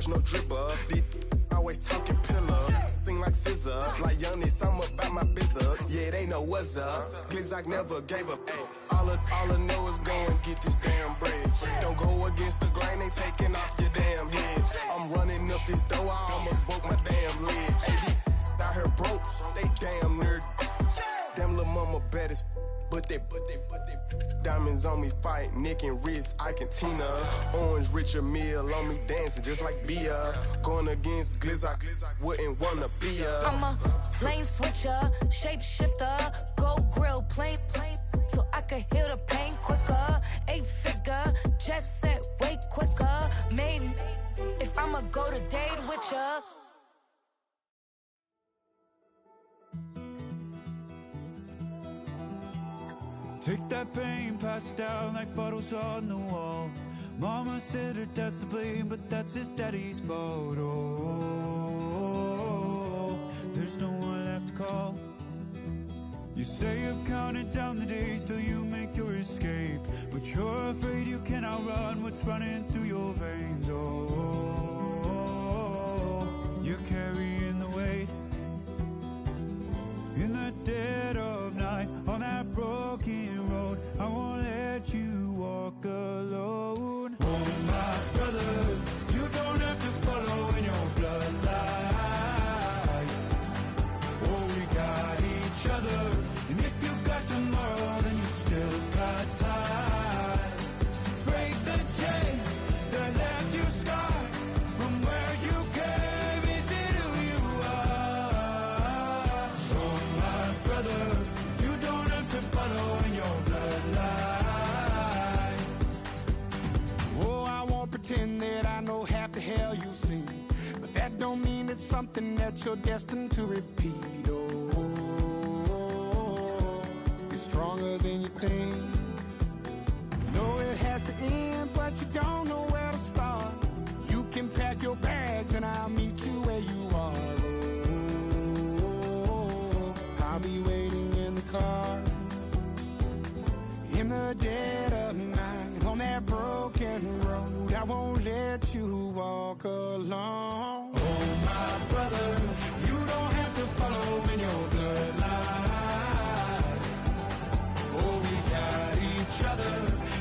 personal dripper. These always talking pillar. Thing like scissor. Like youngest, I'm about my business. Yeah, they know what's up. Glizzock never gave up. All I know is go and get this damn bread. Don't go against the grain, they taking off your damn heads. I'm running up this door, I almost broke my damn legs. Hey, these out here broke, they damn near. Damn lil' mama bad as but they diamonds on me fight, neck and wrist, I can Tina. Orange Richard Mill on me dancing just like Bia. Going against Glizzock, wouldn't wanna be a. I'm a lane switcher, shape shifter, go grill, plain, so I can heal the pain quicker. 8-figure, jet set way quicker. Maybe if I'ma go to date with ya. Take that pain, pass it down like bottles on the wall. Mama said her dad's to blame, but that's his daddy's fault. Oh, there's no one left to call. You stay up counting down the days till you make your escape, but you're afraid you can't outrun what's running through your veins. Oh, you're carrying the weight in the dead of night on that broken road. I won't let you walk alone. Oh my brother, you don't have to follow in your bloodline. Oh, we got each other, and if you got tomorrow, then you still got time to break the chain that left you scarred from where you came. Is it who you are? Oh my brother, you don't have to follow in your bloodline. Oh, I won't pretend that I know half the hell you've seen, but that don't mean it's something that you're destined to repeat. Oh, you're stronger than you think. You know it has to end, but you don't know where to start. You can pack your bags and I'll meet you where you are. Oh, I'll be waiting in the car in the dead of night on that broken road. I won't let you walk alone. Oh my brother, you don't have to follow in your bloodline. Oh, we got each other,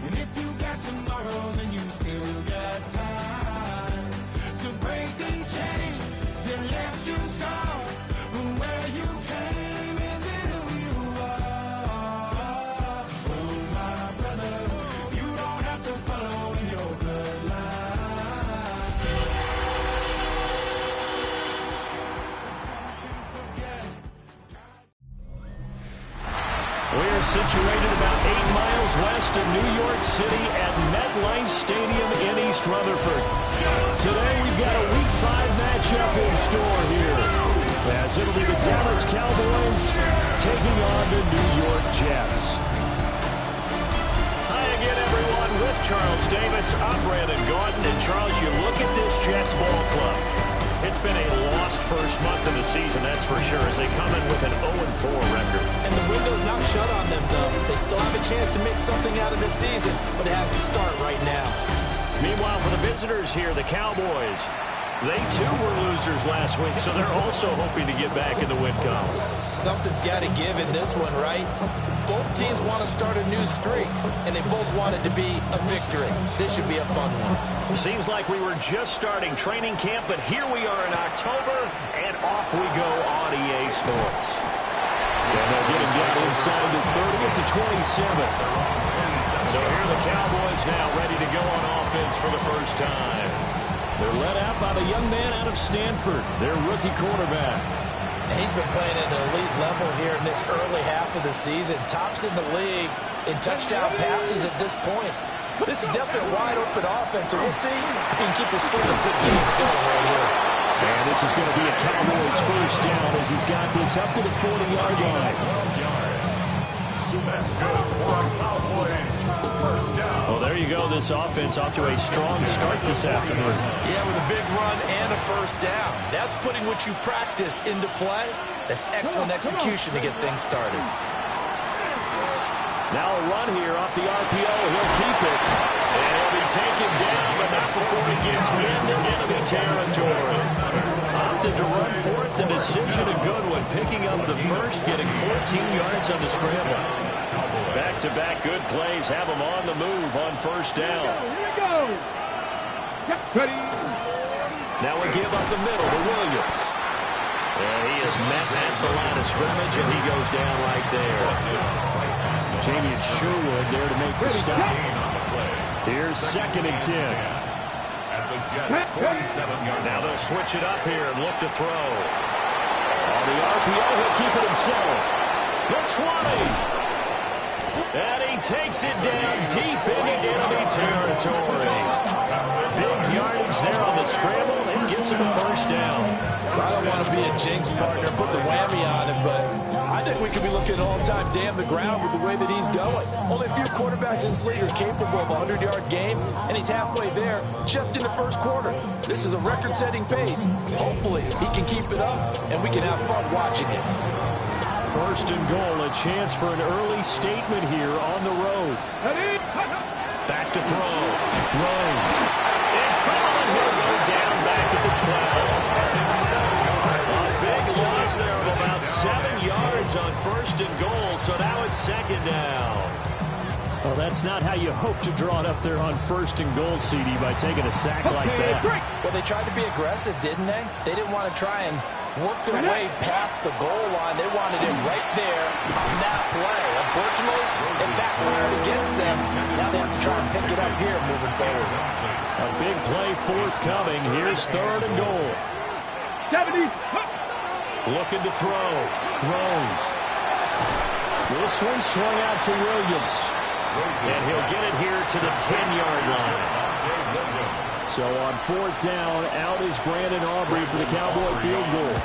and if you got tomorrow, then you still got time to break these chains that left you scarred from where you came. Is it who you are? Oh my brother, you don't have to follow in your bloodline. We're situated about 8 miles west of New York City at MetLife Stadium in East Rutherford. Today we've got a Week 5 matchup in store here, as it'll be the Dallas Cowboys taking on the New York Jets. Hi again, everyone, with Charles Davis. I'm Brandon Gordon, and Charles, you look at this Jets ball club. It's been a lost first month of the season, that's for sure, as they come in with an 0-4 record. And the window's not shut on them, though. They still have a chance to make something out of this season, but it has to start right now. Meanwhile, for the visitors here, the Cowboys, they too were losers last week, so they're also hoping to get back in the win column. Something's got to give in this one, right? Both teams want to start a new streak, and they both want it to be a victory. This should be a fun one. Seems like we were just starting training camp, but here we are in October, and off we go on EA Sports. And they'll get him down inside the 30 to 27. So here are the Cowboys now ready to go on offense for the first time. They're led out by the young man out of Stanford, their rookie quarterback. And he's been playing at an elite level here in this early half of the season. Tops in the league in touchdown passes at this point. This is definitely a wide-open offense, and we'll see if he can keep his string of good games going right here. And this is going to be a Cowboys first down as he's got this up to the 40-yard line. That's good for a Cowboys first down. Well, there you go. This offense off to a strong start this afternoon. Yeah, with a big run and a first down. That's putting what you practice into play. That's excellent execution to get things started. Now a run here off the RPO. He'll keep it. And he'll be taken down, but not before he gets into the territory. Opted to run for it. The decision a good one. Picking up the first, getting 14 yards on the scramble. Back-to-back good plays have him on the move on first down. Here we go. Get ready. Now we give up the middle to Williams. And he is met at the line of scrimmage, and he goes down right there. Jamie Sherwood there to make the stop. Here's 2nd and 10. At the Jets' 47-yard. Now they'll switch it up here and look to throw. On the RPO, he'll keep it himself. The 20. And he takes it down deep into enemy territory. Big yardage there on the scramble and gets him a first down. I don't want to be a jinx partner, put the whammy on it, but I think we could be looking at all-time day on the ground with the way that he's going. Only a few quarterbacks in this league are capable of a 100-yard game, and he's halfway there just in the first quarter. This is a record-setting pace. Hopefully, he can keep it up, and we can have fun watching it. First and goal, a chance for an early statement here on the road. Back to throw. Rose. And trouble, and he'll go down back at the 12. A big loss there of about 7 yards on first and goal, so now it's 2nd down. Well, that's not how you hope to draw it up there on first and goal, CD, by taking a sack like that. Well, they tried to be aggressive, didn't they? They didn't want to try and work their way past the goal line. They wanted it right there on that play. Unfortunately, it backfired against them. Now they have to try and pick it up here moving forward. A big play forthcoming. Here's 3rd and goal. 70s. Looking to throw. Rose. This one swung out to Williams. And he'll get it here to the 10-yard line. So on 4th down, out is Brandon Aubrey for the Cowboy field goal.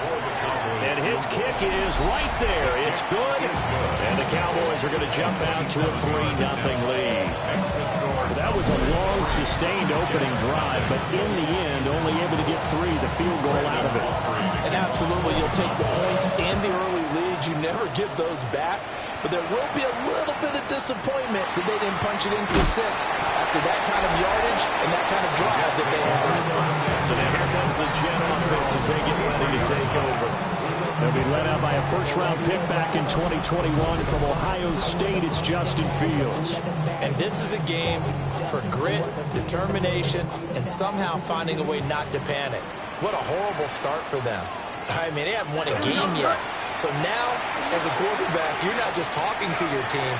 And his kick is right there. It's good. And the Cowboys are going to jump out to a 3-0 lead. That was a long, sustained opening drive, but in the end, only able to get 3, the field goal out of it. And absolutely, you'll take the points and the early leads. You never give those back. But there will be a little bit of disappointment that they didn't punch it in for 6 after that kind of yardage and that kind of drive that they had. So now here comes the Jet offense as they get ready to take over. They'll be led out by a first-round pick back in 2021 from Ohio State. It's Justin Fields. And this is a game for grit, determination, and somehow finding a way not to panic. What a horrible start for them. I mean, they haven't won a game yet. So now, as a quarterback, you're not just talking to your team.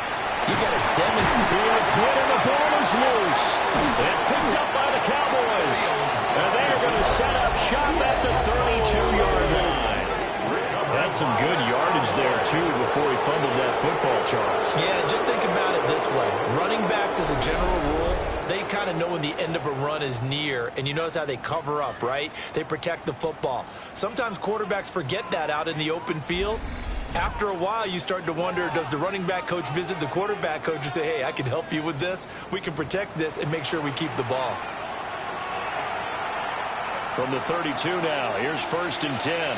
You got to demonstrate. Fields hit and the ball is loose. It's picked up by the Cowboys. And they're going to set up shop at the 32-yard line. That's some good yardage there, too, before he fumbled that football, Charles. Yeah, just think about it this way. Running backs, as a general rule, they kind of know when the end of a run is near, and you notice how they cover up, right? They protect the football. Sometimes quarterbacks forget that out in the open field. After a while, you start to wonder, does the running back coach visit the quarterback coach and say, hey, I can help you with this. We can protect this and make sure we keep the ball. From the 32 now, here's 1st and 10.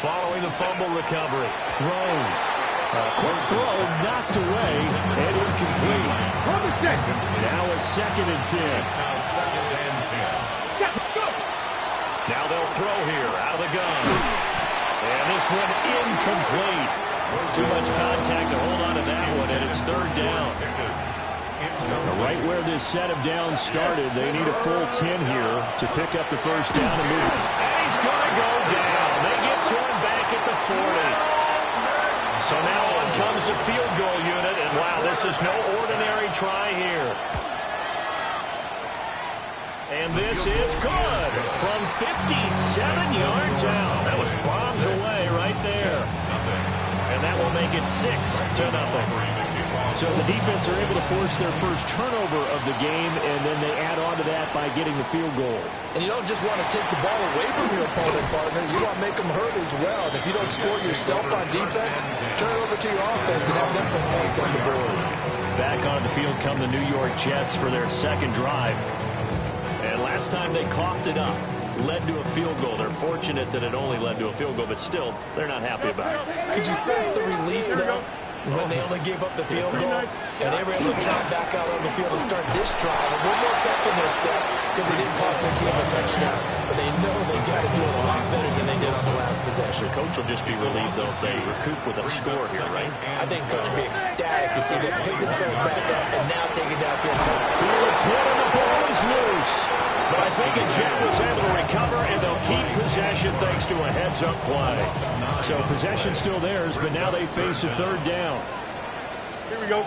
Following the fumble recovery, Rose. Quick throw knocked away and incomplete. Now a 2nd and 10. Now they'll throw here out of the gun. And this one incomplete. Too much contact to hold on to that one, and it's 3rd down. Right where this set of downs started, they need a full 10 here to pick up the first down and move. And he's going to go down. They get to him back at the 40. So now on comes the field goal unit, and wow, this is no ordinary try here. And this is good from 57 yards out. That was bombs away right there. And that will make it 6-0. So the defense are able to force their first turnover of the game, and then they add on to that by getting the field goal. And you don't just want to take the ball away from your opponent, partner. You want to make them hurt as well. And if you don't score yourself on defense, turn it over to your offense and have them put points on the board. Back on the field come the New York Jets for their 2nd drive. And last time they coughed it up, led to a field goal. They're fortunate that it only led to a field goal, but still, they're not happy about it. Could you sense the relief, though? when they only gave up the field goal, and they were able to drive back out on the field and start this drive a little more pep in their step because it didn't cost their team a touchdown. But they know they've got to do it a lot better than they did on the last possession. The coach will just be relieved, though, if they recoup with a score here, right? I think coach will be ecstatic to see them pick themselves back up and now take it downfield. Fields hit and the ball is loose. But I think Jet was able to recover, and they'll keep possession thanks to a heads-up play. So possession still theirs, but now they face a third down. Here we go.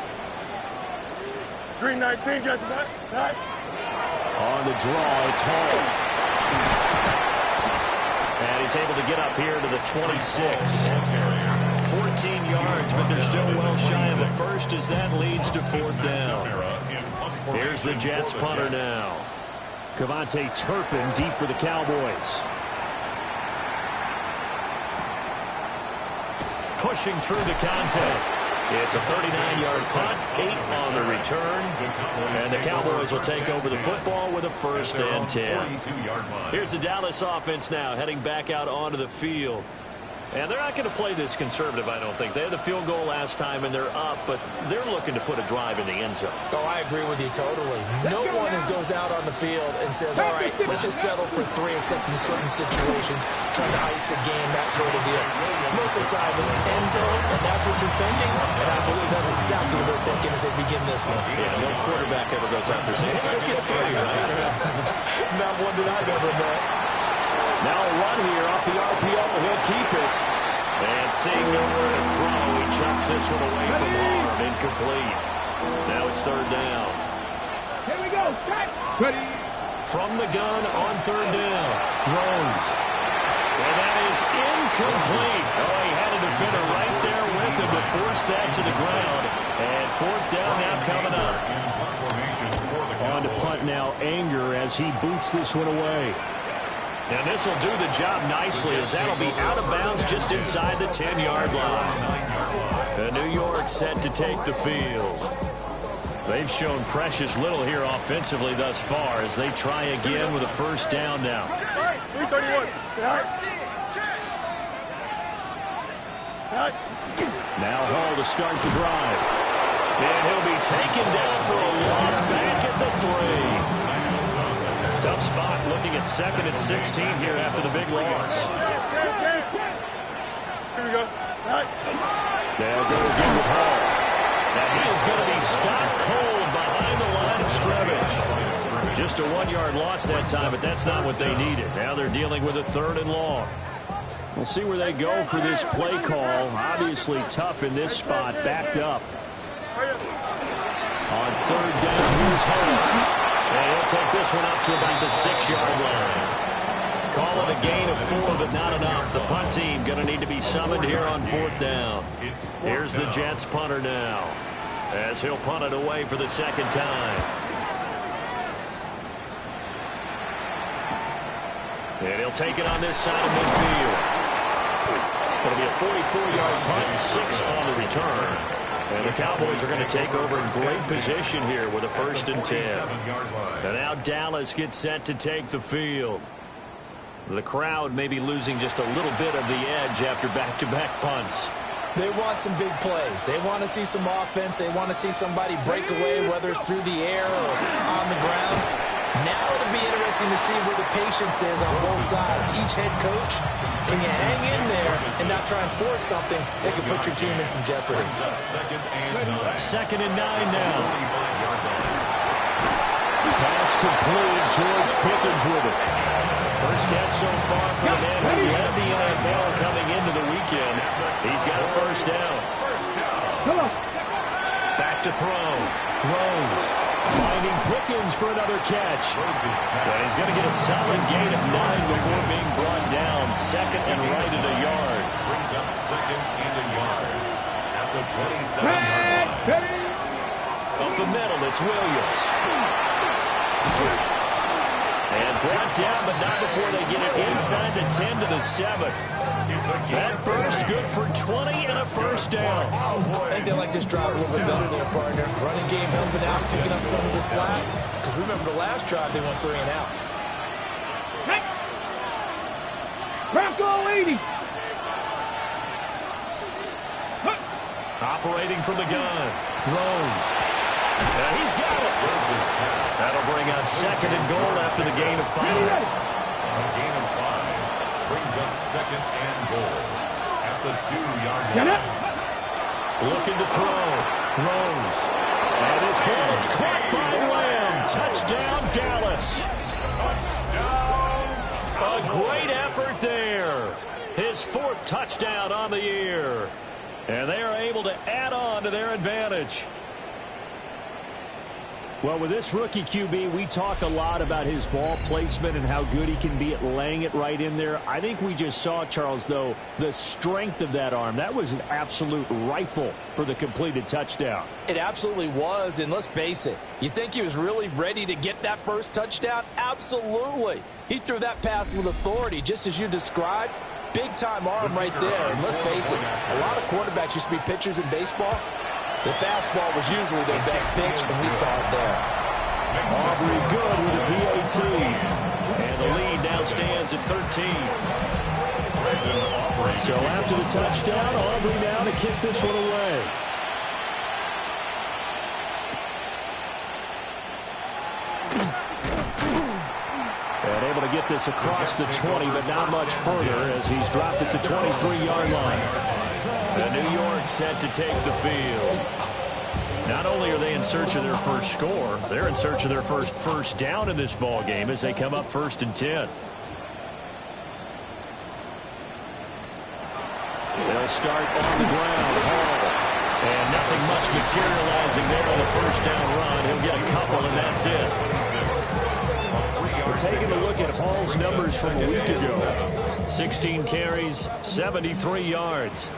Green 19, got that. Right. On the draw, it's Hall. And he's able to get up here to the 26. 14 yards, but they're still well shy of the first as that leads to fourth down. Here's the Jets punter now. Cavante Turpin deep for the Cowboys. Pushing through the contact. It's a 39-yard punt, 8 on the return. And the Cowboys will take over the football with a first and 10. Here's the Dallas offense now heading back out onto the field. And they're not going to play this conservative, I don't think. They had the field goal last time, and they're up, but they're looking to put a drive in the end zone. Oh, I agree with you totally. No one goes out on the field and says, all right, let's just settle for 3, except in certain situations, trying to ice a game, that sort of deal. Most of the time, it's end zone, and that's what you're thinking, and I believe that's exactly what they're thinking as they begin this one. Yeah, no quarterback ever goes out there saying, hey, let's get 3, right? Not one that I've ever met. Now a run here off the RPO. He'll keep it. And seeing nowhere to throw, he chucks this one away from harm. Incomplete. Now it's third down. Here we go. Ready. From the gun on third down. Rose. And that is incomplete. Oh, he had a defender right there with him to force that to the ground. And fourth down now coming up. On to punt now, Anger as he boots this one away. And this will do the job nicely as that'll be out of bounds just inside the 10-yard line. And New York set to take the field. They've shown precious little here offensively thus far as they try again with a first down now. 331. Now Hall to start the drive. And he'll be taken down for a loss back at the 3. Tough spot looking at 2nd and 16 here after the big loss. Here we go. They'll go again with Hall. Now he is going to be stopped cold behind the line of scrimmage. Just a 1-yard loss that time, but that's not what they needed. Now they're dealing with a 3rd and long. We'll see where they go for this play call. Obviously tough in this spot, backed up. On 3rd down, here's Hall. And he'll take this one up to about the 6-yard line. Call it a gain of 4, but not enough. The punt team going to need to be summoned here on 4th down. Here's the Jets punter now, as he'll punt it away for the 2nd time. And he'll take it on this side of midfield. It'll be a 44-yard punt and 6 on the return. And the Cowboys are going to take over in great position here with a 1st and 10. And now Dallas gets set to take the field. The crowd may be losing just a little bit of the edge after back-to-back punts. They want some big plays. They want to see some offense. They want to see somebody break away, whether it's through the air or on the ground. Now it'll be interesting to see where the patience is on both sides. Each head coach, can you hang in there and not try and force something that could put your team in some jeopardy? 2nd and 9 now. Pass complete. George Pickens with it. First catch so far for the man who led the NFL coming into the weekend. He's got a first down. Back to throw. Rose finding Pickens for another catch. And he's going to get a solid gain of 9 before being brought down. 2nd and right at a yard. Brings up 2nd and a yard at the 27-yard line. Up the middle, it's Williams. And brought down, but not before they get it inside the 10 to the 7. That burst good for 20 and a first down. I think they like this drive a little bit better than their partner. Running game helping out, picking up some of the slack. Because remember the last drive, they went 3 and out. Bronco 80. Operating from the gun. Rose. He's got it. That'll bring up 2nd and goal after the gain of 5. A gain of 5 brings up 2nd and goal at the 2-yard line. Looking to throw. Rose. And this ball is caught by Lamb. Touchdown, Dallas. A great effort there. His 4th touchdown on the year. And they are able to add on to their advantage. Well, with this rookie QB, we talk a lot about his ball placement and how good he can be at laying it right in there. I think we just saw, Charles, though, the strength of that arm. That was an absolute rifle for the completed touchdown. It absolutely was, and let's face it. You think he was really ready to get that first touchdown? Absolutely. He threw that pass with authority, just as you described. Big-time arm right there, and let's face it, a lot of quarterbacks used to be pitchers in baseball. The fastball was usually their best pitch, and we saw it there. Aubrey good with a PAT. And the lead now stands at 13. So after the touchdown, Aubrey now to kick this one away. And able to get this across the 20, but not much further as he's dropped at the 23-yard line. The New York set to take the field. Not only are they in search of their first score, they're in search of their first down in this ball game as they come up 1st and 10. They'll start on the ground. Hall. And nothing much materializing there on the first down run. He'll get a couple, and that's it. We're taking a look at Hall's numbers from a week ago. 16 carries, 73 yards.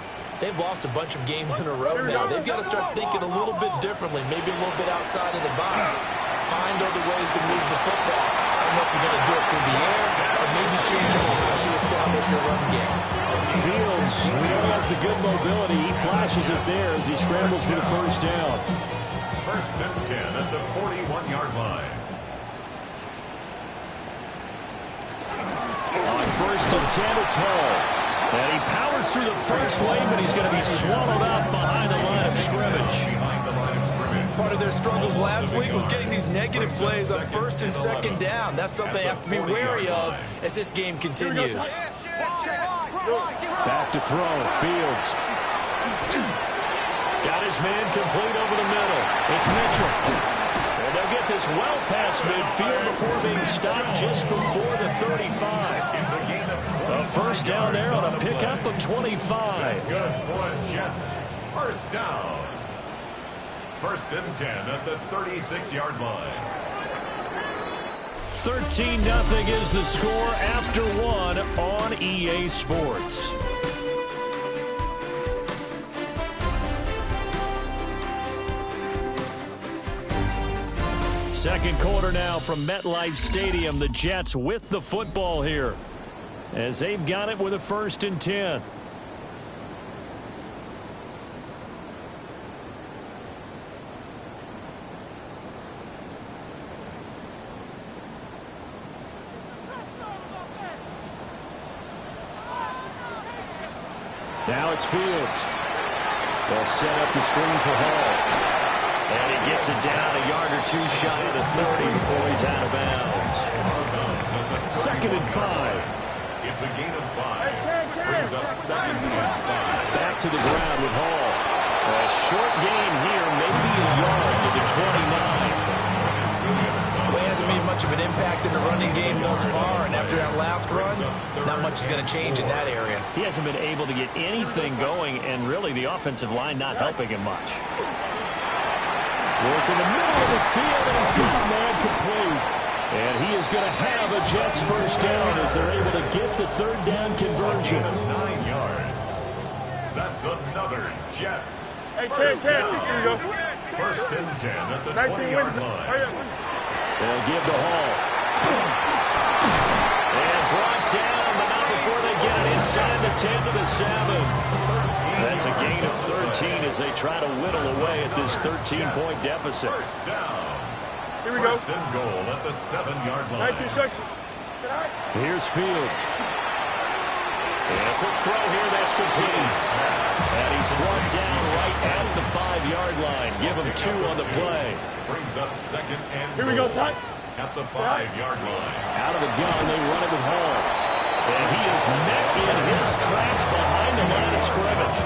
They've lost a bunch of games in a row now. They've got to start thinking a little bit differently, maybe a little bit outside of the box. Find other ways to move the football. I don't know if you're going to do it through the air or maybe change up how you establish your run game. Fields, we know he has the good mobility. He flashes it there as he scrambles for the first down. 1st and 10 at the 41-yard line. On 1st and 10, it's Hall. And he powers through the first lane, but he's going to be swallowed up behind the line of scrimmage. Part of their struggles last week was getting these negative plays on 1st and 2nd down. That's something they have to be wary of as this game continues. Back to throw. Fields. Got his man complete over the middle. It's Mitchell. And they'll get this well past midfield before being stopped just before the 35. A first down there on a pickup of 25. Good for Jets. First down. 1st and 10 at the 36-yard line. 13-0 is the score after 1 on EA Sports. Second quarter now from MetLife Stadium. The Jets with the football here as they've got it with a 1st and 10. Now it's Fields. They'll set up the screen for Hall. And he gets it down a yard or two shy of the 30 before he's out of bounds. 2nd and 5. It's a gain of 5. Brings up 2nd and 5. Back to the ground with Hall. A short gain here, maybe a yard to the 29. Well, he hasn't made much of an impact in the running game thus far, and after that last run, not much is going to change in that area. He hasn't been able to get anything going, and really the offensive line not helping him much. Work in the middle of the field, and he's got a man complete. And he is going to have a Jets first down as they're able to get the 3rd down conversion. 9 yards. That's another Jets. Hey, Ken, here you go. 1st and 10 at the 20-yard line. They'll give to Hall. And brought down, but not before they get it inside the 10 to the 7. That's a gain of 13 as they try to whittle away at this 13-point deficit. First down. Here we go. 1st and goal at the 7-yard line. 19 instruction. Here's Fields. And a quick throw here that's complete. And he's brought down right at the 5-yard line. Give him 2 on the play. Brings up second and Here we go, son. At the 5-yard line. Out of the gun, they run it home. And he is met in his tracks behind the line of scrimmage.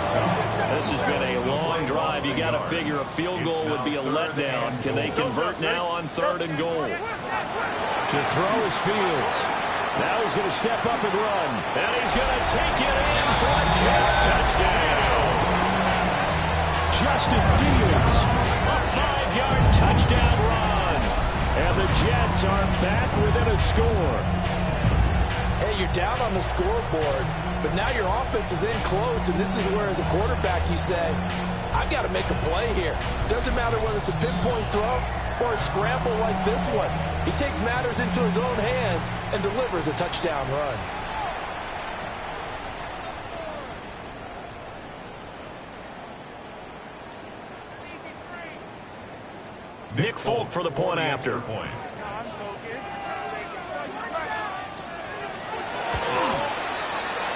This has been a long drive. You got to figure a field goal would be a letdown. Can they convert now on 3rd and goal? To throw is Fields. Now he's going to step up and run. And he's going to take it in for a Jets touchdown. Justin Fields, a 5-yard touchdown run. And the Jets are back within a score. Hey, you're down on the scoreboard, but now your offense is in close, and this is where, as a quarterback, you say, I've got to make a play here. Doesn't matter whether it's a pinpoint throw or a scramble like this one. He takes matters into his own hands and delivers a touchdown run. Nick Folk for the point after.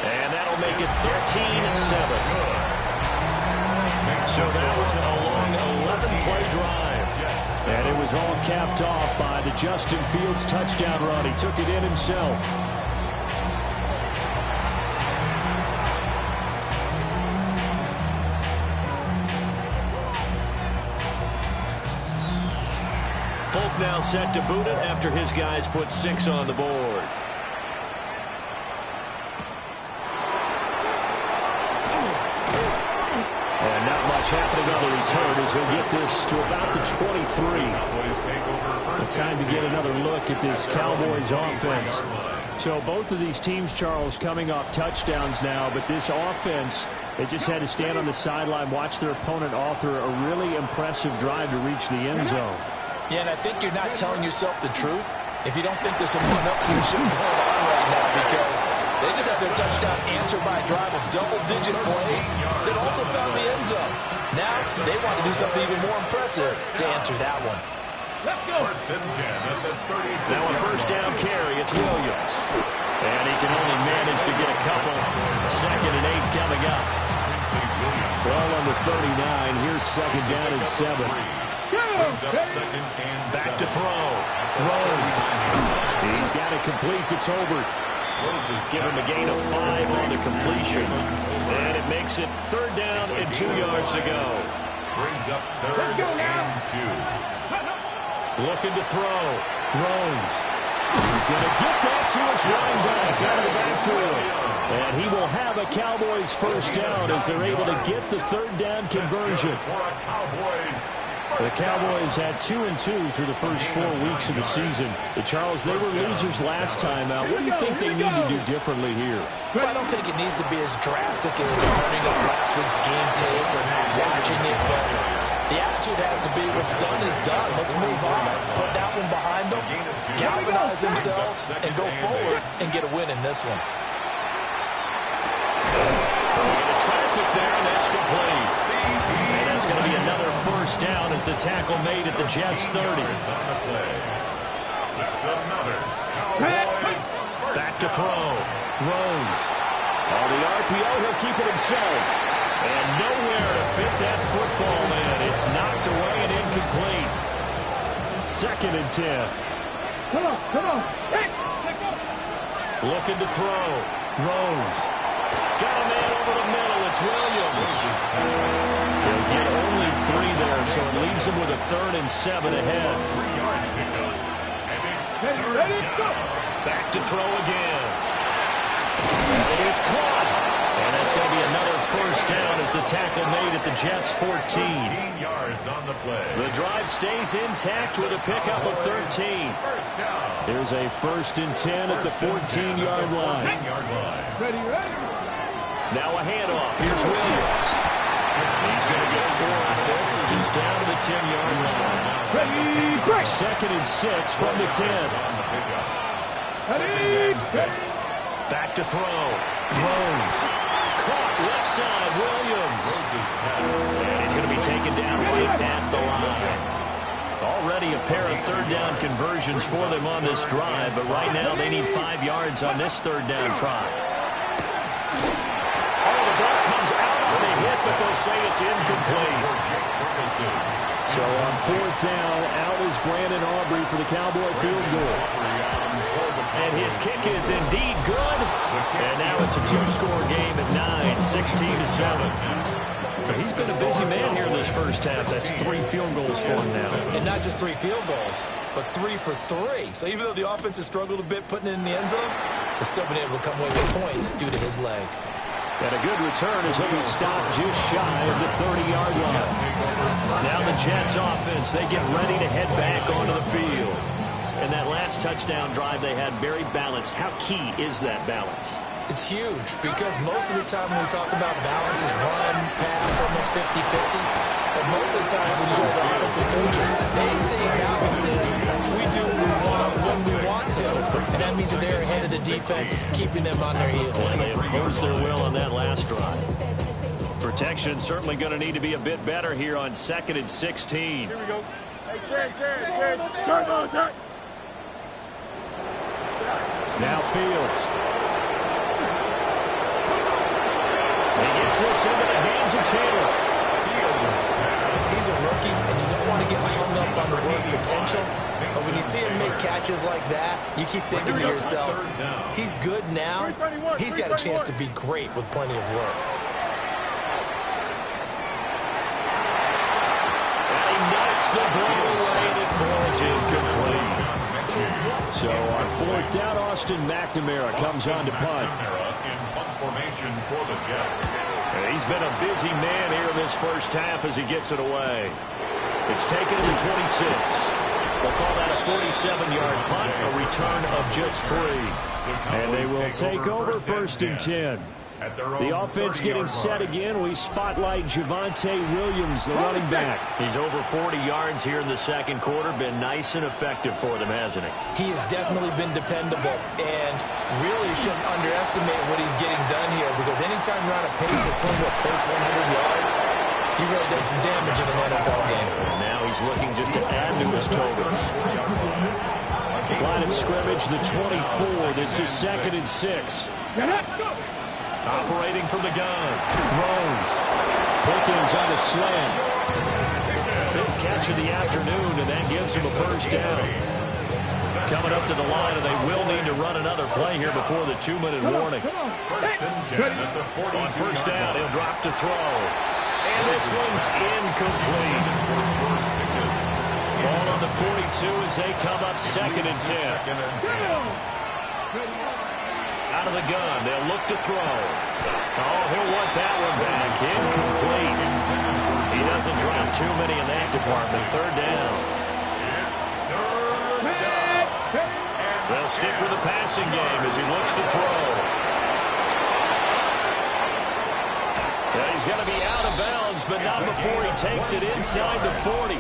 And that'll make it 13-7. So that one a long 11-play drive. And it was all capped off by the Justin Fields touchdown run. He took it in himself. Folk now set to boot it after his guys put 6 on the board. And not much happening on the return as he'll get this to about the 23. It's time to get another look at this Cowboys offense. So both of these teams, Charles, coming off touchdowns now, but this offense, they just had to stand on the sideline, watch their opponent author a really impressive drive to reach the end zone. Yeah, and I think you're not telling yourself the truth if you don't think there's some one-ups going on right now, because they just had their touchdown answered by a drive of double-digit plays that also found the end zone. Now they want to do something even more impressive to answer that one. Let's go. 1st and 10 at the 36. Now a 1st down carry. It's Williams. And he can only manage to get a couple. 2nd and 8 coming up. Well on the 39. Here's 2nd down and 7. Back to throw. Rose. He's got it complete to Tolbert. Give him a gain of 5 on the completion. And it makes it 3rd down and 2 yards to go. Brings up 3rd and 2. Looking to throw. Rose. He's going to get that to his running back out of the backfield. And he will have a Cowboys 1st down as they're able to get the 3rd down conversion. The Cowboys had 2-2 through the first 4 weeks of the season. Charles, they were losers last time out. What do you think they need to do differently here? Well, I don't think it needs to be as drastic as turning up last week's game tape or not watching it, but the attitude has to be what's done is done. Let's move on. Put that one behind them, galvanize themselves, and go forward and get a win in this one. The traffic there, and that's complete. And that's going to be another 1st down as the tackle made at the Jets 30. That's another Cowboys. Back to throw. Rose. On the RPO, he'll keep it himself. And nowhere to fit that football in. It's knocked away and incomplete. 2nd and 10. Come on. Hey, Looking to throw. Rose. Got a man over the middle. It's Williams. He'll get only 3 there, so it leaves him with a 3rd and 7 ahead. ready, go. Back to throw again. And it is caught. And that's going to be another 1st down as the tackle made at the Jets 14. 14 yards on the play. The drive stays intact with a pickup of 13. There's a 1st and 10 at the 14-yard line. Ready. Now a handoff. Here's Williams. He's going to get 4 out of this as he's down to the 10-yard line. Ready, break. 2nd and 6 from the 10. Ready, set. Back to throw. Rose. Caught left side. Williams. And he's going to be taken down right at the line. Already a pair of 3rd down conversions for them on this drive, but right now they need 5 yards on this 3rd down try. Oh, the ball comes out on the hit but they'll say it's incomplete. So on fourth down, out is Brandon Aubrey for the Cowboy field goal. And his kick is indeed good. And now it's a two-score game at 9, 16-7. So he's been a busy man here in this first half. That's 3 field goals for him now. And not just 3 field goals, but 3 for 3. So even though the offense has struggled a bit putting it in the end zone, they've still been able to come away with points due to his leg. And a good return as he'll be stopped just shy of the 30-yard line. Now the Jets offense, they get ready to head back onto the field. And that last touchdown drive they had very balanced. How key is that balance? It's huge because most of the time when we talk about balance is run, pass, almost 50-50. But most of the time when you talk about offensive coaches, they say balance is we do what we want when we want to. And that means that they're ahead of the defense, keeping them on their heels. Well, they imposed their will on that last drive. Protection certainly going to need to be a bit better here on 2nd and 16. Here we go. Hey, turn those out. Now Fields. He gets this into the hands of Taylor. He's a rookie, and you don't want to get hung up on the word potential. But when you see him make catches like that, you keep thinking to yourself, he's good now. He's got a chance to be great with plenty of work. And he knocks the ball away, and it falls incomplete. So on fourth down, Austin McNamara comes on to punt. Formation for the Jets. And he's been a busy man here in this first half as he gets it away. It's taken to the 26. They'll call that a 47-yard punt, a return of just 3. And they will take over 1st and 10. The offense getting set again. We spotlight Javonte Williams, the running back. He's over 40 yards here in the second quarter. Been nice and effective for them, hasn't he? He has definitely been dependable, and really shouldn't underestimate what he's getting done here, because anytime you're on a pace that's going to approach 100 yards, you've really done some damage in an NFL game. And now he's looking just to add to his totals. Line of scrimmage, the 24. This is 2nd and 6. Operating from the gun. Rose. Pickens on a slant. 5th catch of the afternoon, and that gives him a first down. Coming up to the line, and they will need to run another play here before the 2-minute warning. On first down, he'll drop to throw. And this one's incomplete. Ball on the 42 as they come up 2nd and 10. Out of the gun, they'll look to throw. Oh, he'll want that one back. Incomplete. He doesn't drop too many in that department. 3rd down. They'll stick with the passing game as he looks to throw. Yeah, he's going to be out of bounds, but not before he takes it inside the 40.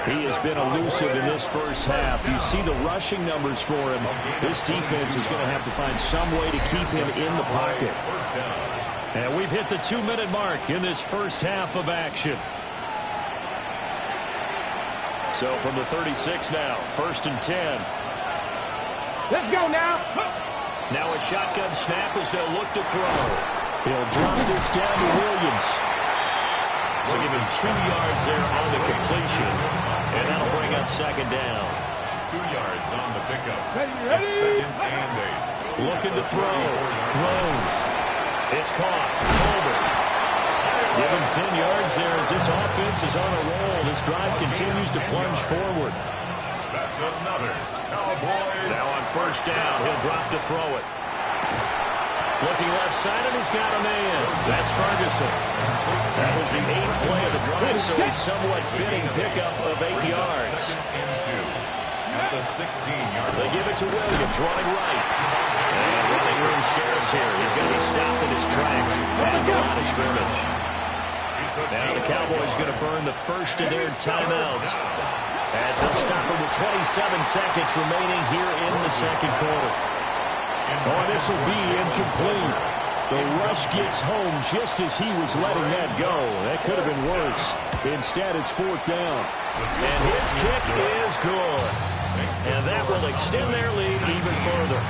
He has been elusive in this first half. You see the rushing numbers for him. This defense is going to have to find some way to keep him in the pocket. And we've hit the 2-minute mark in this first half of action. So from the 36 now, 1st and 10. Let's go now. Now a shotgun snap as they'll look to throw. He'll drop this down to Williams. So give him 2 yards there on the completion. And that'll bring up 2nd down. 2 yards on the pickup. It's 2nd and 8. Looking to throw. Rose. It's caught. Tolbert. Give him 10 yards there as this offense is on a roll. This drive continues to plunge forward. That's another Cowboys. Now on first down, he'll drop to throw it. Looking left side, and he's got a man. That's Ferguson. That was the 8th play of the drive, so a somewhat fitting pickup of 8 yards. At the 16-yard They give it to Williams, running right. And running room scarce here. He's going to be stopped in his tracks at the line of scrimmage. Now the Cowboys going to burn the first of their timeouts as they'll stop him with 27 seconds remaining here in the second quarter. Oh, this will be incomplete. The rush gets home just as he was letting that go. That could have been worse. Instead, it's 4th down. And his kick is good. And that will extend their lead even further.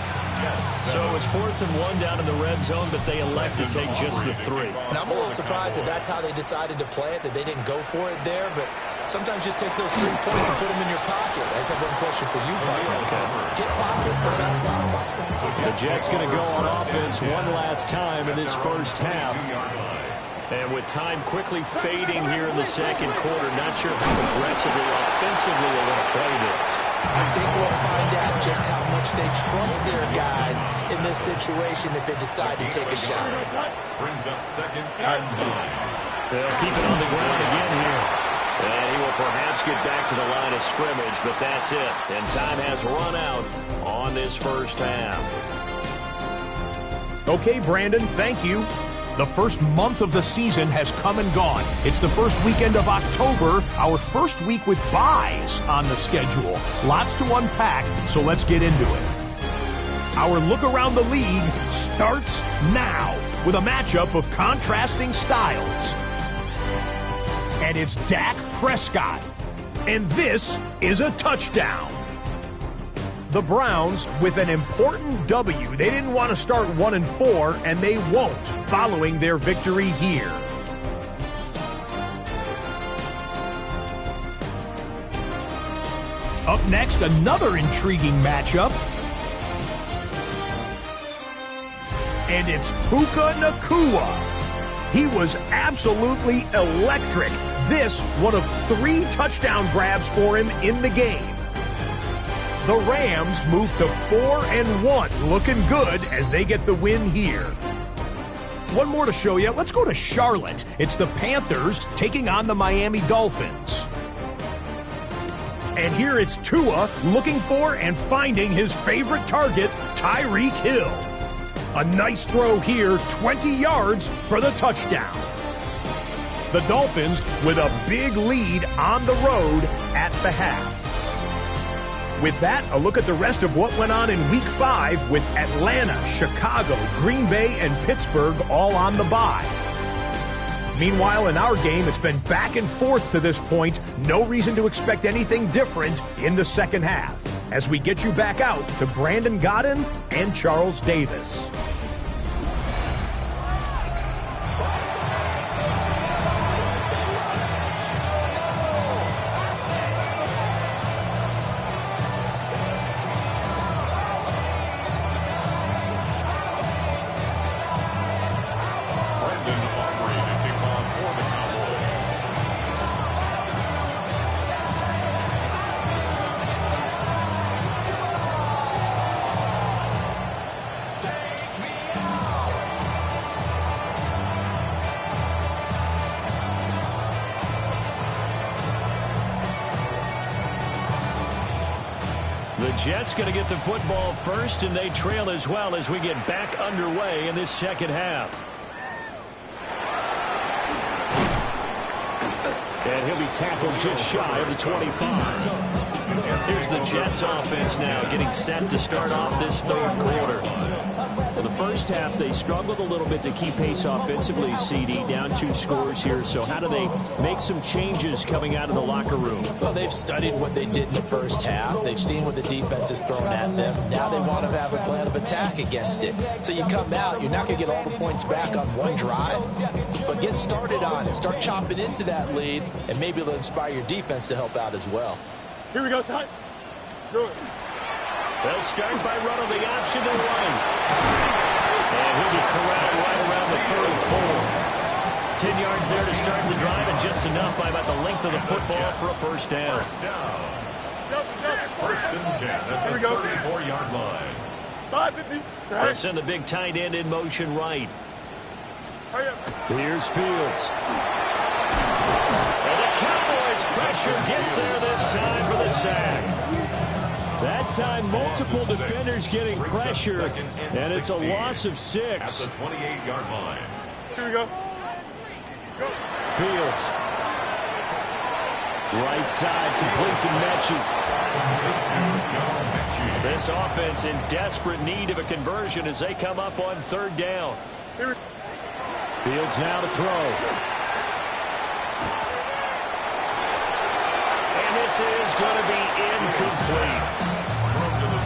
So it was 4th and 1 down in the red zone, but they elect to take just the 3. And I'm a little surprised that that's how they decided to play it, that they didn't go for it there. But sometimes just take those 3 points and put them in your pocket. I just have one question for you, partner. Hit pocket or out pocket? The Jets going to go on offense one last time in this first half. And with time quickly fading here in the second quarter, not sure how aggressively, offensively they want to play this. I think we'll find out just how much they trust their guys in this situation if they decide to take a shot. Brings up 2nd and 9. They'll keep it on the ground again here. And he will perhaps get back to the line of scrimmage, but that's it. And time has run out on this first half. Okay, Brandon, thank you. The first month of the season has come and gone. It's the first weekend of October, our first week with byes on the schedule. Lots to unpack, so let's get into it. Our look around the league starts now with a matchup of contrasting styles. And it's Dak Prescott. And this is a touchdown. The Browns with an important W. They didn't want to start 1-4, and they won't following their victory here. Up next, another intriguing matchup. And it's Puka Nacua. He was absolutely electric. This, one of 3 touchdown grabs for him in the game. The Rams move to 4-1, looking good as they get the win here. One more to show you. Let's go to Charlotte. It's the Panthers taking on the Miami Dolphins. And here it's Tua looking for and finding his favorite target, Tyreek Hill. A nice throw here, 20 yards for the touchdown. The Dolphins with a big lead on the road at the half. With that, a look at the rest of what went on in Week 5 with Atlanta, Chicago, Green Bay, and Pittsburgh all on the bye. Meanwhile, in our game, it's been back and forth to this point. No reason to expect anything different in the second half. As we get you back out to Brandon Godden and Charles Davis. The Jets going to get the football first, and they trail as well as we get back underway in this second half. And he'll be tackled just shy of the 25. Here's the Jets offense now getting set to start off this third quarter. In the first half, they struggled a little bit to keep pace offensively, CD, down 2 scores here. So how do they make some changes coming out of the locker room? Well, they've studied what they did in the first half. They've seen what the defense has thrown at them. Now they want to have a plan of attack against it. So you come out, you're not going to get all the points back on one drive, but get started on it. Start chopping into that lead, and maybe it'll inspire your defense to help out as well. Here we go, side. Do it. They'll start by running the option to right. And he'll be corralled right around the 34. 10 yards there to start the drive, and just enough by about the length of the football for a first down. First and 10 at the 34-yard line. 550. They'll send the big tight end in motion right. Here's Fields. And the Cowboys pressure gets there this time for the sack. That time, multiple defenders getting pressure, and it's a loss of 6. At the 28-yard line. Here we go. Fields. Right side, complete to Mechie. This offense in desperate need of a conversion as they come up on third down. Fields now to throw. And this is going to be incomplete.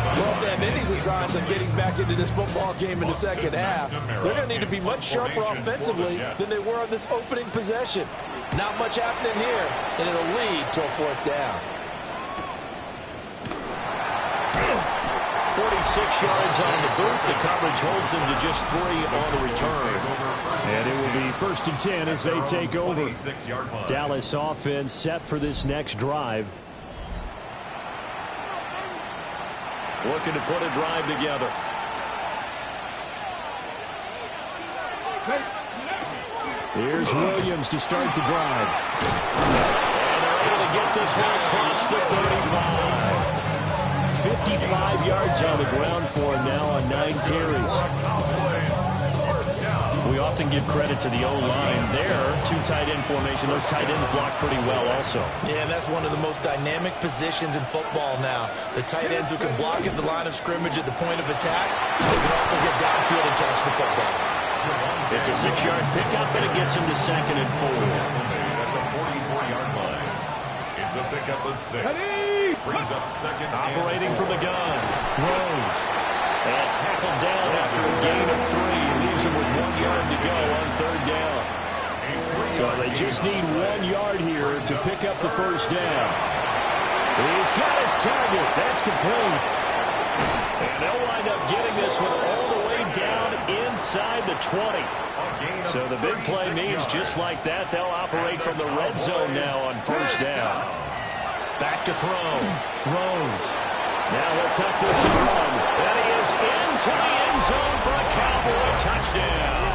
Well, if they have anything to signs of getting back into this football game in the second half. They're going to need to be much sharper offensively than they were on this opening possession. Not much happening here, and it'll lead to a fourth down. 46 yards on the boot. The coverage holds him to just 3 on the return. And it will be 1st and 10 as they take over. Dallas offense set for this next drive. Looking to put a drive together. Here's Williams to start the drive. And they're able to get this one across the 35. 55 yards on the ground for him now on 9 carries. We often give credit to the O-line there. 2 tight end formation. Those tight ends block pretty well also. Yeah, and that's one of the most dynamic positions in football now. The tight ends who can block at the line of scrimmage at the point of attack. They can also get downfield and catch the football. It's a 6-yard pickup, and it gets him to 2nd and 4. At the 44-yard line. It's a pickup of 6. Brings up 2nd. Operating from the gun. Rose. And tackled down after a gain of 3. Leaves him with 1 yard to go on 3rd down. So they just need 1 yard here to pick up the 1st down. He's got his target. That's complete. And they'll wind up getting this one all the way down inside the 20. So the big play means just like that, they'll operate from the red zone now on 1st down. Back to throw. Rose. Now they'll tuck this and run. And he is into the end zone for a Cowboy touchdown.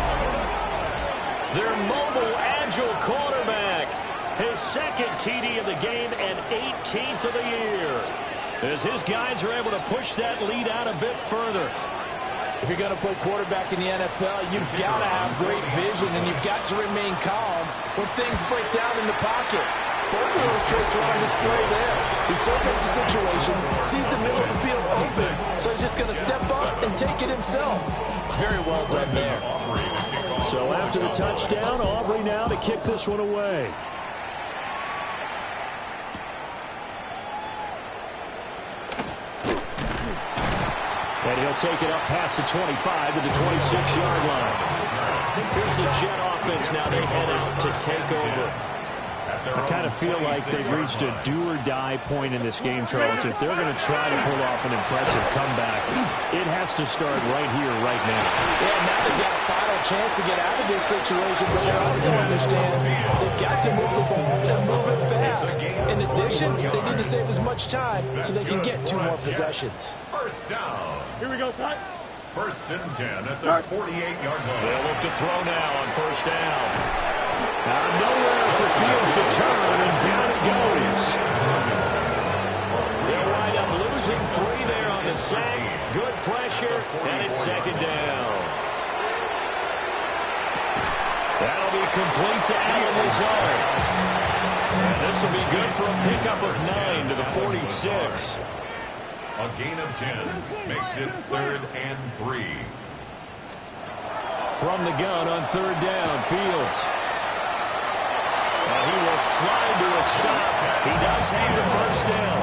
Their mobile, agile quarterback. His 2nd TD of the game and 18th of the year. As his guys are able to push that lead out a bit further. If you're going to play quarterback in the NFL, you've got to have great vision, and you've got to remain calm when things break down in the pocket. Both of those traits are on display there. He surveys the situation, sees the middle of the field open, so he's just going to step up and take it himself. Very well done there. So after the touchdown, Aubrey now to kick this one away. And he'll take it up past the 25 to the 26-yard line. Here's the Jet offense now. They head out to take over. I kind of feel like they've reached a do-or-die point in this game, Charles. If they're going to try to pull off an impressive comeback, it has to start right here, right now. Yeah, now they've got a final chance to get out of this situation, but they also understand they've got to move the ball and move it fast. In addition, they need to save as much time so they can get 2 more possessions. 1st down. Here we go, son. 1st and 10 at the 48-yard line. They'll look to throw now on 1st down. Out of nowhere for Fields to turn, and down it goes. They'll wind up losing 3 there on the sack. Good pressure, and it's 2nd down. That'll be complete to Allen Lazard. And this will be good for a pickup of 9 to the 46. A gain of 10 makes it 3rd and 3. From the gun on 3rd down, Fields. And he will slide to a stop. He does have the 1st down.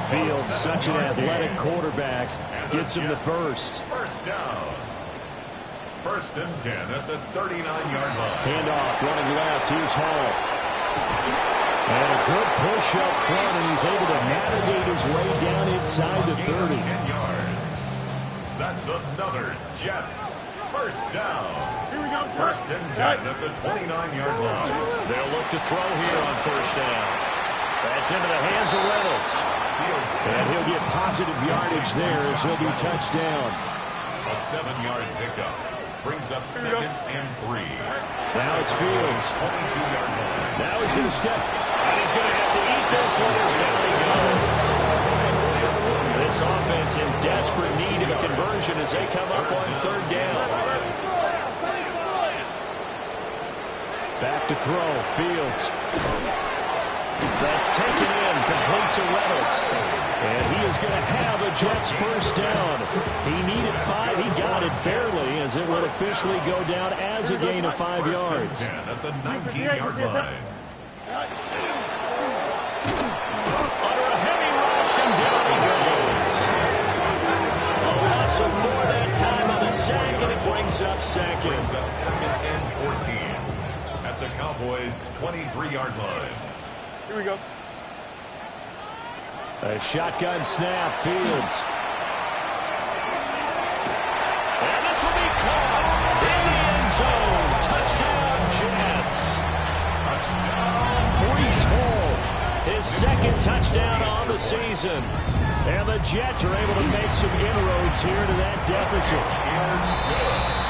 Fields, such an athletic quarterback, gets him the 1st. 1st down. 1st and 10 at the 39-yard line. Handoff, running left. Here's Hall. And a good push up front, and he's able to navigate his way down inside the 30. 10 yards. That's another Jets 1st down. Here we go, son. 1st and 10 at the 29-yard line. They'll look to throw here on 1st down. That's into the hands of Reynolds. And he'll get positive yardage there as he'll be touched down. A 7-yard pickup brings up 2nd and 3. Now it's Fields. 22-yard line. Now he's going to step. And he's going to have to eat this one as down he goes. This offense in desperate need of a conversion as they come up on 3rd down. Back to throw. Fields. That's taken in, complete to Reynolds. And he is going to have a Jets 1st down. He needed 5. He got it barely as it will officially go down as a gain of 5 yards. 10 at the 19-yard line. Under a heavy rush, and down he goes. at the Cowboys' 23-yard line. Here we go. A shotgun snap, Fields. And this will be caught in the end zone. Touchdown, Jets. Touchdown. Breece Hall, his second touchdown on the season. And the Jets are able to make some inroads here to that deficit.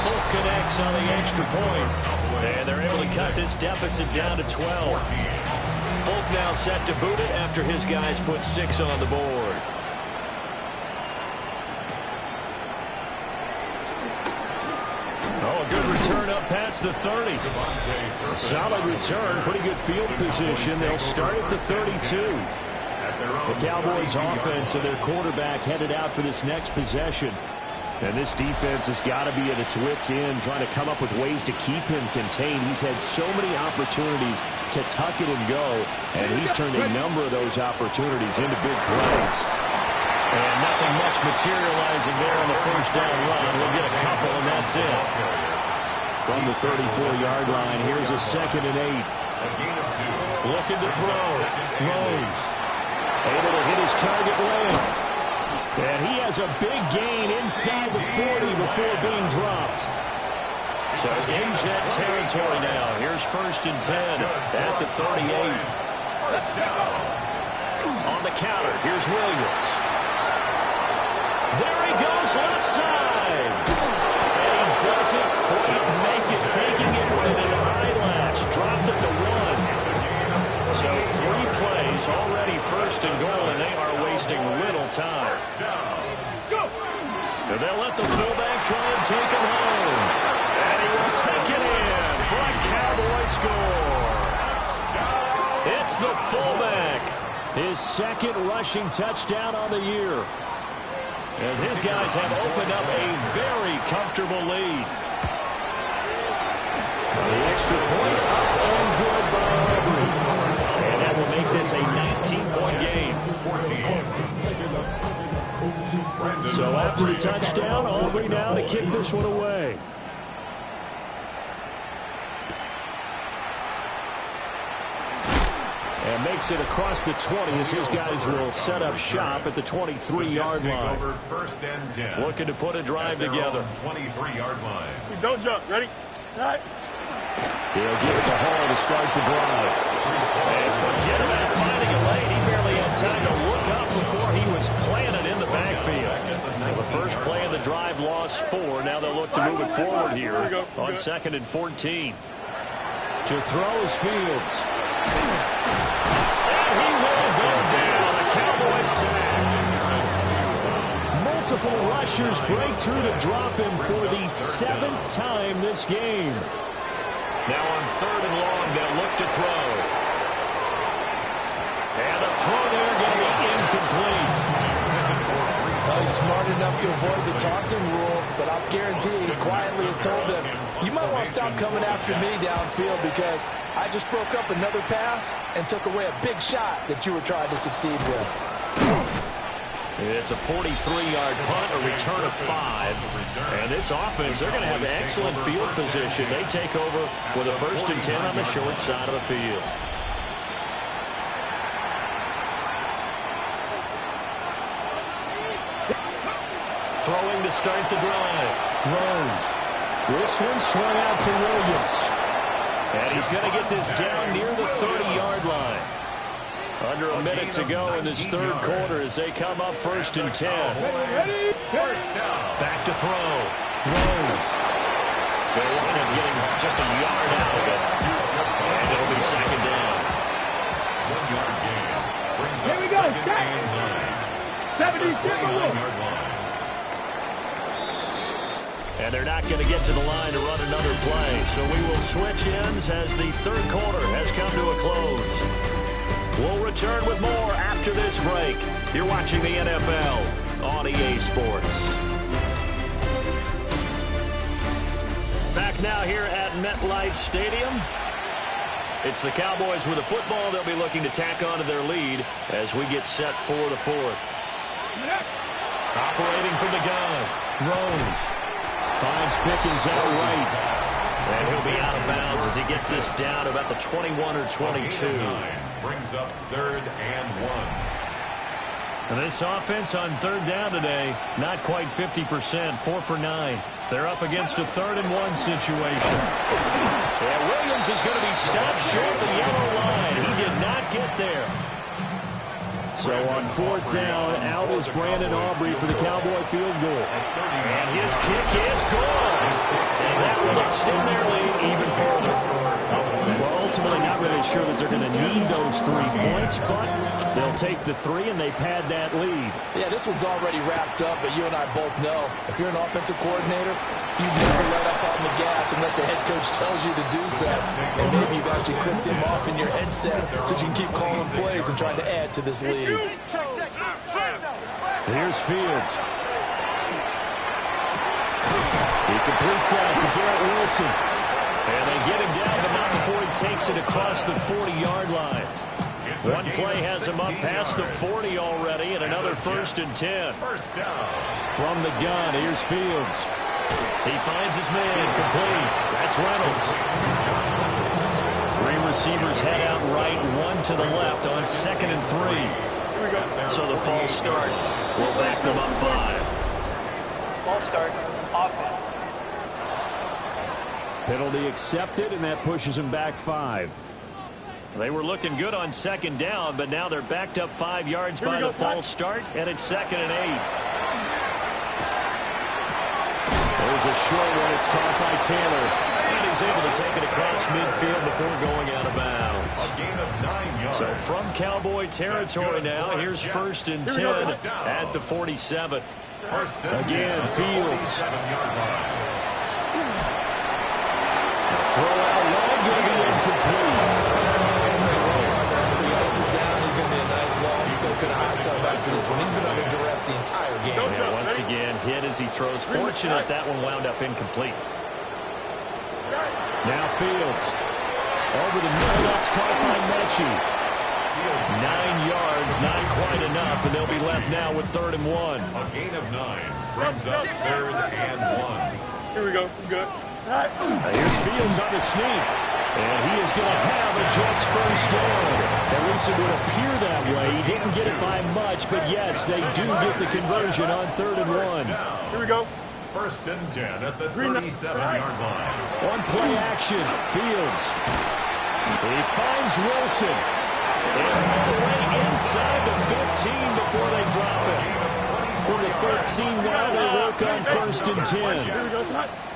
Folk connects on the extra point. And they're able to cut this deficit down to 12. Folk now set to boot it after his guys put 6 on the board. Oh, a good return up past the 30. Solid return, pretty good field position. They'll start at the 32. The Cowboys offense and their quarterback headed out for this next possession. And this defense has got to be at its wits' end, trying to come up with ways to keep him contained. He's had so many opportunities to tuck it and go, and he's turned a number of those opportunities into big plays. And nothing much materializing there on the first down run. We'll get a couple, and that's it. From the 34-yard line, here's a 2nd and 8. Looking to throw. Rose able to hit his target well. And he has a big gain inside the 40 before being dropped. So in Jet territory now. Here's 1st and 10 at the 38. On the counter, here's Williams. There he goes left side. And he doesn't quite make it, taking it with an eyelash. Dropped at the 1. So 3 plays already 1st and goal, and they are wasting little time. And they'll let the fullback try and take him home. And he will take it in for a Cowboy score. It's the fullback. His 2nd rushing touchdown on the year. As his guys have opened up a very comfortable lead. The extra point up and good by Aubrey. And that will make this a 19-point game. So after the touchdown, Aubrey now to kick this one away. And makes it across the 20 as his guys will set up shop at the 23-yard line. 1st and 10. Looking to put a drive together. 23-yard line. Don't jump. Ready? All right. He'll give it to Hall to start the drive. And forget about finding a lane. He barely had time to look up before he was planted in the backfield. Well, the first play of the drive lost 4. Now they'll look to move it forward here on 2nd and 14. To throw is Fields. And he will go down. A Cowboys sack. Multiple rushers break through to drop him for the 7th time this game. Now on 3rd and long, they'll look to throw. And the throw there going to be incomplete. He's smart enough to avoid the taunting rule, but I'll guarantee he quietly has told them, you might want to stop coming after me downfield because I just broke up another pass and took away a big shot that you were trying to succeed with. It's a 43-yard punt, a return of 5. And this offense, they're going to have excellent field position. They take over with a 1st and 10 on the short side of the field. Throwing to start the drive. Rose. This one swung out to Williams. And he's going to get this down near the 30-yard line. Under a minute to go in this 3rd quarter as they come up 1st and 10. Back to throw. Rose. They wind up getting just a yard out of it. And it'll be 2nd down. 1-yard gain. Here we go. 77. And they're not going to get to the line to run another play. So we will switch ends as the 3rd quarter has come to a close. We'll return with more after this break. You're watching the NFL on EA Sports. Back now here at MetLife Stadium. It's the Cowboys with the football. They'll be looking to tack onto their lead as we get set for the 4th. Operating from the gun. Rose finds Pickens out right. And he'll be out of bounds as he gets this down about the 21 or 22. Brings up 3rd and 1. And this offense on 3rd down today, not quite 50%, 4 for 9. They're up against a 3rd and 1 situation. And Williams is going to be stopped short of the yellow line. He did not get there. So on 4th down, out is Brandon Aubrey for the Cowboy field goal. And his kick is good. And that will extend their lead even further. Well, ultimately not really sure that they're going to need those 3 points, but they'll take the 3 and they pad that lead. Yeah, this one's already wrapped up, but you and I both know if you're an offensive coordinator, you never let up on the gas unless the head coach tells you to do so. And maybe you've actually clipped him off in your headset so you can keep calling plays and trying to add to this lead. Here's Fields. He completes that to Garrett Wilson. And they get him down, but not before he takes it across the 40-yard line. One play has him up past the 40 already, and another 1st and 10. From the gun, here's Fields. He finds his man, complete. That's Reynolds. 3 receivers head out right, 1 to the left on 2nd and 3. So the false start will back them up 5. False start, offense. Penalty accepted, and that pushes him back 5. They were looking good on 2nd down, but now they're backed up 5 yards by the false start, and it's 2nd and 8. There's a short one. It's caught by Taylor. And he's able to take it across midfield before going out of bounds. A gain of 9 yards. So from Cowboy territory now, here's 1st and 10 at the 47. Again, Fields. Throw out long, going to be incomplete. If the ice is down, he's going to be a nice long soak in a hot tub after this one. He's been under duress the entire game. Yeah, once again, hit as he throws. Fortunate that one wound up incomplete. Now Fields. Over the middle, that's caught by Mechie. 9 yards, not quite enough, and they'll be left now with 3rd and 1. A gain of 9 brings up 3rd and 1. Here we go. Good. Here's Fields on the sneak. And he is going to have a Jets 1st down. At least it would appear that way. He didn't get it by much, but yes, they do get the conversion on 3rd and 1. Here we go. 1st and 10 at the 37-yard line. On play action, Fields. He finds Wilson. And all the way inside the 15 before they drop it. For the 13 now, they work on 1st and 10. Here we go.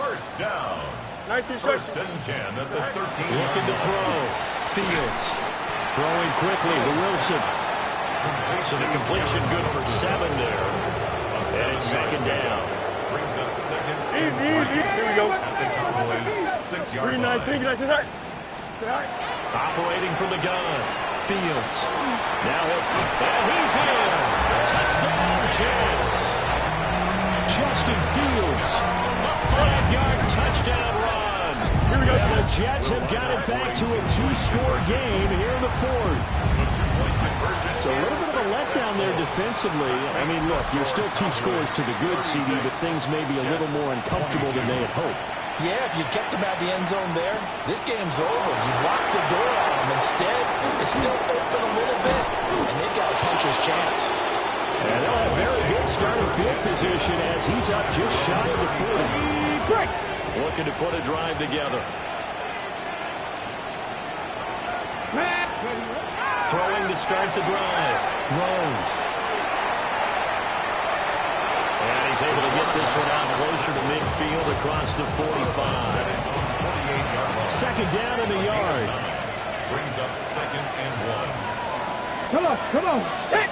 1st down. 1st and 10 at the 13. Looking to throw. Fields. Throwing quickly to Wilson. So the completion good for 7 there. And it's 2nd down. Brings up 2nd. Easy. Here we go. At the Cowboys 6-yard line. Operating from the gun. Fields. Now and he's in. Touchdown, Jets. Justin Fields. A 5-yard touchdown run. Here we go. And the Jets have got it back to a 2-score game here in the 4th. So a little bit of a letdown there defensively. I mean, look, you're still 2 scores to the good, CD, but things may be a little more uncomfortable than they had hoped. Yeah, if you kept him at the end zone there, this game's over. You've locked the door on him. Instead, it's still open a little bit, and they've got a puncher's chance. And they'll have very good starting field position as he's up just shy of the 40. Looking to put a drive together. Throwing to start the drive. Rose. And he's able to get this one out closer to midfield across the 45. 2nd down in the yard. Brings up 2nd and 1. Come on. Hit.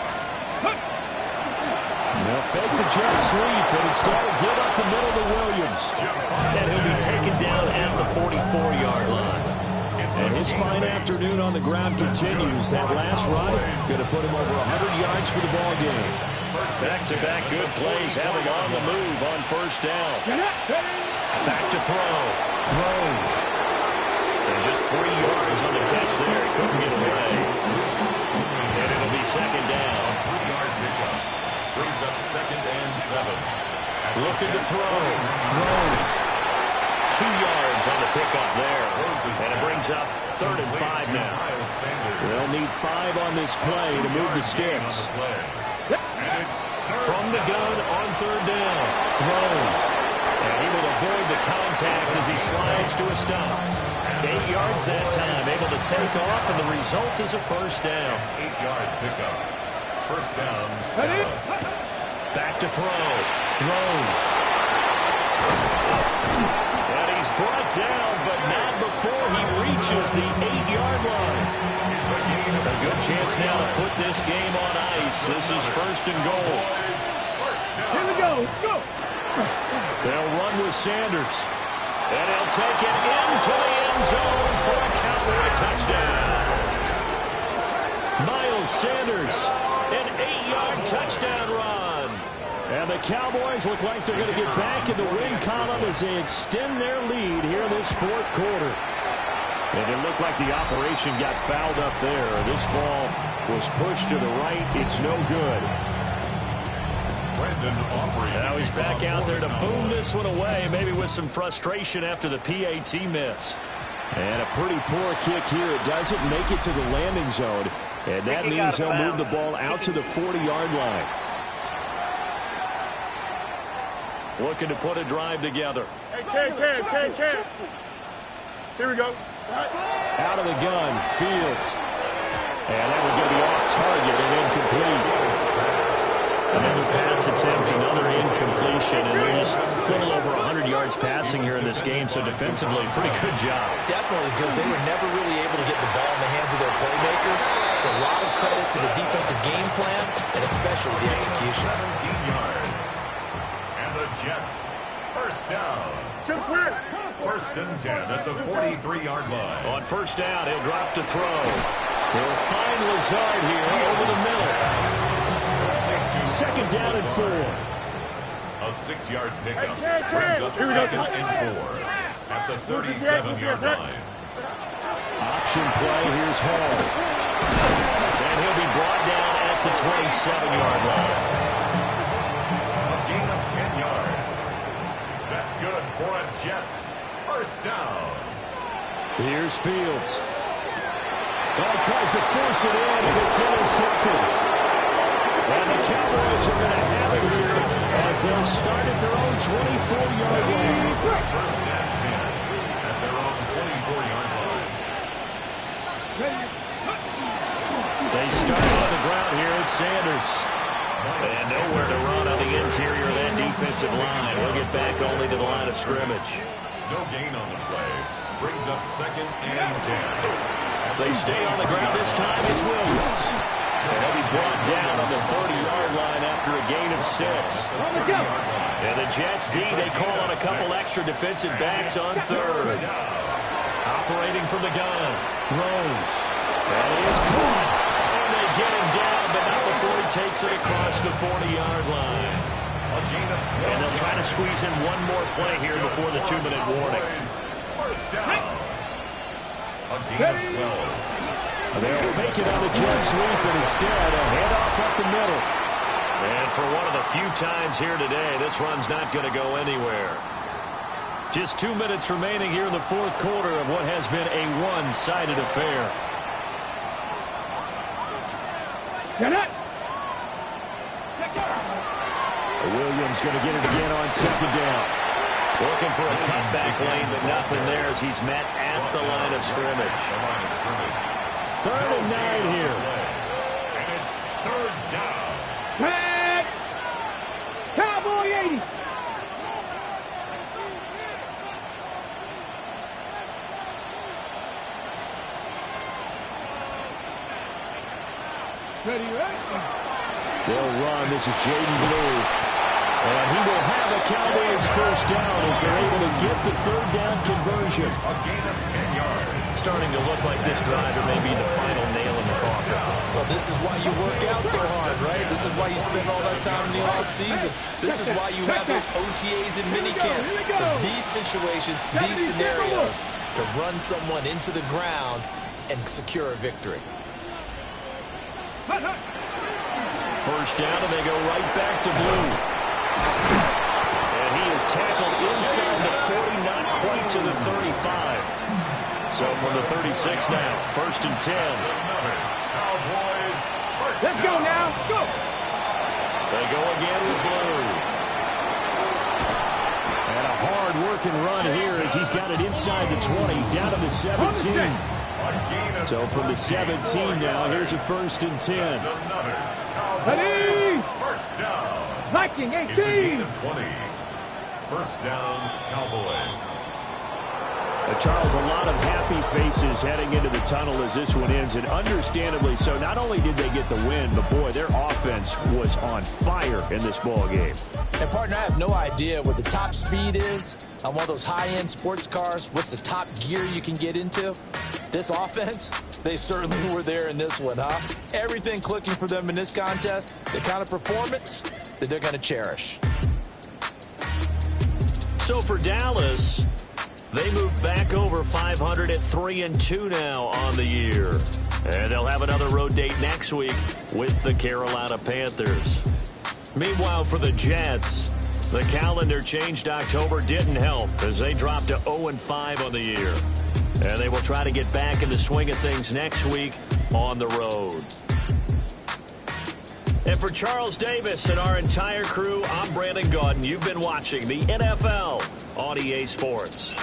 They'll fake the jet sweep, but instead will give up the middle to Williams. And he'll be taken down at the 44-yard line. And his fine afternoon on the ground continues. That last run going to put him over 100 yards for the ball game. Back-to-back good plays have him on the move on 1st down. Back to throw. Rose. And just 3 yards on the catch there. He couldn't get away. And it'll be 2nd down. 3-yard pickup. Brings up 2nd and 7. Looking to throw. Rose. yards on the pickup there. And it brings up 3rd and 5 now. They'll need 5 on this play to move the sticks. From the gun on 3rd down. Rose. And he will avoid the contact as he slides to a stop. 8 yards that time, able to take off, and the result is a 1st down. 8-yard pickup. 1st down. Back to throw. Rose. And he's brought down, but not before he reaches the 8-yard line. A good chance now to put this game on ice. This is 1st and goal. Here we go. Let's go. They'll run with Sanders. And he'll take it into the end zone for a Cowboy touchdown. Miles Sanders, an 8-yard touchdown run. And the Cowboys look like they're going to get back in the win column as they extend their lead here in this 4th quarter. And it looked like the operation got fouled up there. This ball was pushed to the right. It's no good. Now he's back out there to boom this one away, maybe with some frustration after the PAT miss. And a pretty poor kick here. It doesn't make it to the landing zone. And that means he'll move the ball out to the 40-yard line. Looking to put a drive together. Hey, Cam. Here we go. Out of the gun, Fields. And that will get the off target and incomplete. Another pass attempt, another incompletion, and they're just a little over 100 yards passing here in this game, so defensively, pretty good job. Definitely, because they were never really able to get the ball in the hands of their playmakers. So a lot of credit to the defensive game plan, and especially the execution. 17 yards. And the Jets, 1st down. 1st and 10 at the 43-yard line. On 1st down, he'll drop to throw. They'll find Lazard here over the middle. 2nd down and 4. A 6-yard pickup brings up 2nd and 4 at the 37-yard line. Option play, here's Hall. And he'll be brought down at the 27-yard line. A gain of 10 yards. That's good for a Jets 1st down. Here's Fields. Tries to force it in, and it's intercepted. And the Cowboys are going to have it here as they'll start at their own 24-yard line. 1st and 10 at their own 24-yard line. They start on the ground here at Sanders. And nowhere to run on the interior of that defensive line. He'll get back only to the line of scrimmage. No gain on the play. Brings up 2nd and 10. They stay on the ground this time. It's Williams. And he'll be brought down on the 30-yard line after a gain of 6. And the Jets D, they call on a couple extra defensive backs on 3rd. Operating from the gun. Rose. And he is caught. And they get him down, but not before he takes it across the 40-yard line. And they'll try to squeeze in one more play here before the 2-minute warning. 1st down. A gain of 12. They'll fake it on the jet sweep, and instead a handoff up the middle. And for one of the few times here today, this run's not going to go anywhere. Just 2 minutes remaining here in the 4th quarter of what has been a one-sided affair. Williams going to get it again on 2nd down. Looking for a cutback lane, but nothing there as he's met at the line of scrimmage. 3rd and 9 here. And it's 3rd down. Tag! Cowboy 80! Ready, right? They'll run. This is Jaden Blue. And he will have a Cowboys 1st down as they're able to get the 3rd down conversion. A gain of 10 yards. Starting to look like this driver may be the final nail in the coffin. Well, this is why you work out so hard, right? This is why you spend all that time in the offseason. This is why you have those OTAs and minicamps. For these situations, these scenarios, to run someone into the ground and secure a victory. 1st down, and they go right back to Blue. And he is is tackled inside the 40, not quite to the 35. So from the 36 now, 1st and 10. Cowboys first Let's go now. Go. They go again with Blue. And a hard-working run here as he's got it inside the 20, down to the 17. So from the 17 now, here's a 1st and 10. Ready? First down. Viking It's a gain 18. of 20. First down, Cowboys. Charles, a lot of happy faces heading into the tunnel as this one ends, and understandably so. Not only did they get the win, but boy, their offense was on fire in this ball game. And partner, I have no idea what the top speed is on one of those high-end sports cars. What's the top gear you can get into? This offense, they certainly were there in this one, huh? Everything clicking for them in this contest, the kind of performance that they're going to cherish. So for Dallas, they move back over 500 at 3-2 now on the year. And they'll have another road date next week with the Carolina Panthers. Meanwhile, for the Jets, the calendar changed. October didn't help as they dropped to 0-5 on the year. And they will try to get back in the swing of things next week on the road. And for Charles Davis and our entire crew, I'm Brandon Gaudin. You've been watching the NFL on EA Sports.